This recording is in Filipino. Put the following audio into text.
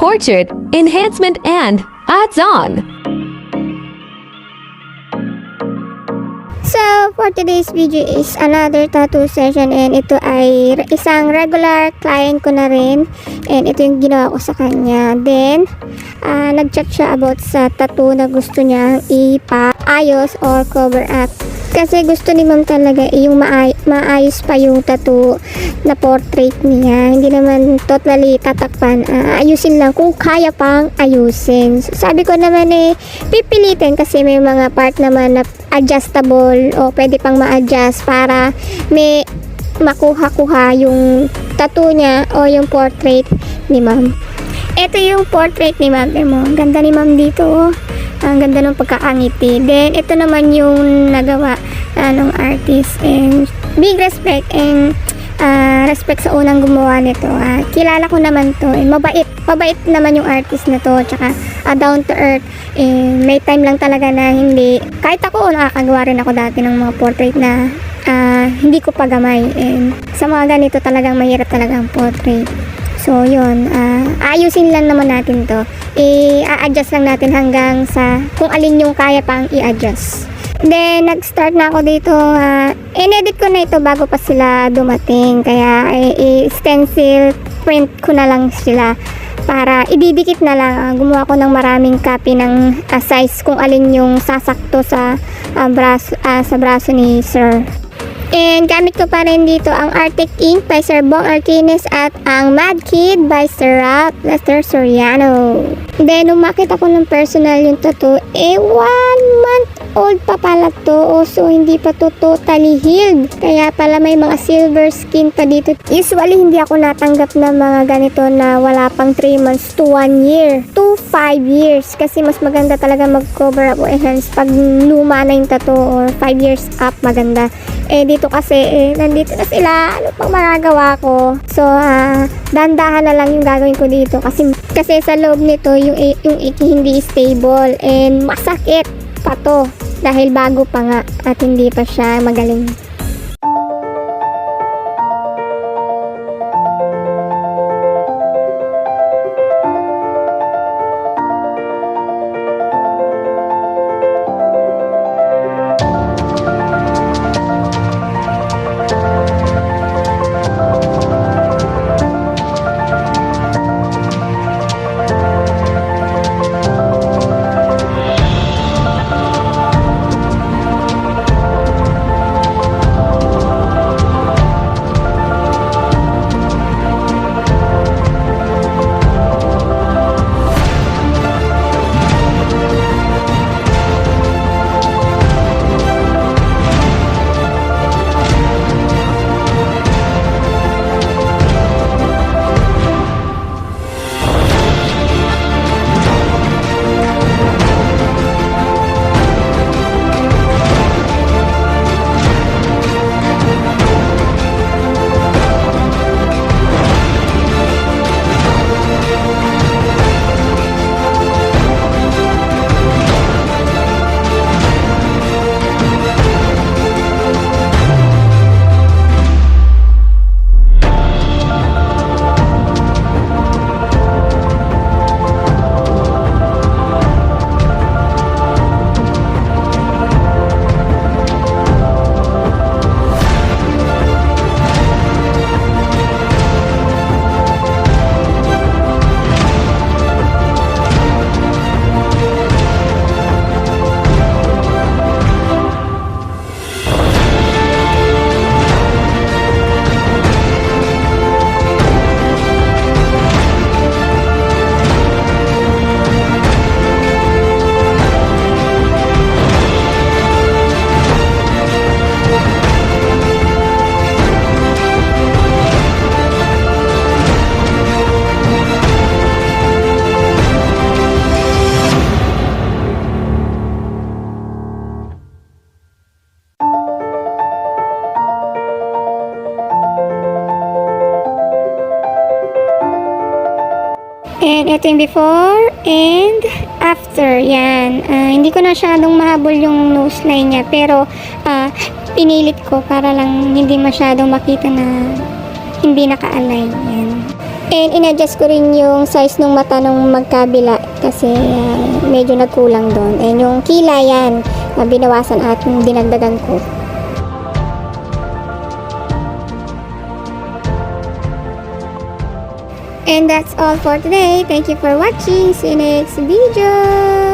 portrait, enhancement, and adds-on. So, for today's video is another tattoo session, and ito ay isang regular client ko na rin, and ito yung ginawa ko sa kanya. Then, nag-chat siya about sa tattoo na gusto niya ipaayos or cover up. Kasi gusto ni ma'am talaga yung maayos pa yung tattoo na portrait niya. Hindi naman totally tatakpan. Ayusin lang kung kaya pang ayusin. So, sabi ko naman pipilitin kasi may mga part naman na adjustable o pwede pang ma-adjust para may makuha-kuha yung tattoo niya o yung portrait ni ma'am. Ito yung portrait ni ma'am. Ang ganda ni ma'am dito. Ang ganda ng pagkakangiti. Then, ito naman yung nagawa ng artist. And big respect and respect sa unang gumawa nito. Kilala ko naman to. Mabait. Mabait naman yung artist na to. Tsaka down to earth. May time lang talaga na hindi. Kahit ako, nakakagawa rin ako dati ng mga portrait na hindi ko pagamay. And sa mga ganito talagang mahirap talagang portrait. So, yun. Ayusin lang naman natin to. I-adjust lang natin hanggang sa kung alin yung kaya pang i-adjust. Then, nag-start na ako dito. In-edit ko na ito bago pa sila dumating. Kaya, i-stencil print ko na lang sila para ididikit na lang. Gumawa ko ng maraming copy ng size kung alin yung sasakto sa braso ni Sir. And gamit ko pa rin dito ang Arctic Ink by Sir Bong Arquines at ang Mad Kid by Sir Ralph Lester Soriano. Then, nung makita ko ng personal yung tattoo, 1 month old pa pala to. So, hindi pa to totally healed. Kaya pala may mga silver skin pa dito. Usually, hindi ako natanggap ng mga ganito na wala pang 3 months to 1 year. To 5 years. Kasi mas maganda talaga mag-cover up o enhance pag luma na yung tattoo or 5 years up, maganda. Dito kasi, nandito na sila. Ano pang magagawa ko? So, dandahan na lang yung gagawin ko dito. Kasi sa loob nito, yung iki hindi stable. And masakit pa to. Dahil bago pa nga at hindi pa siya magaling. And ito yung before and after. Yan. Hindi ko na masyadong mahabol yung nose line niya. Pero pinilit ko para lang hindi masyadong makita na hindi naka-align. Yan. And inadjust ko rin yung size ng mata ng magkabila kasi medyo nagkulang doon. And yung kilay yan, binawasan at dinagdagan ko. And that's all for today. Thank you for watching. See you next video.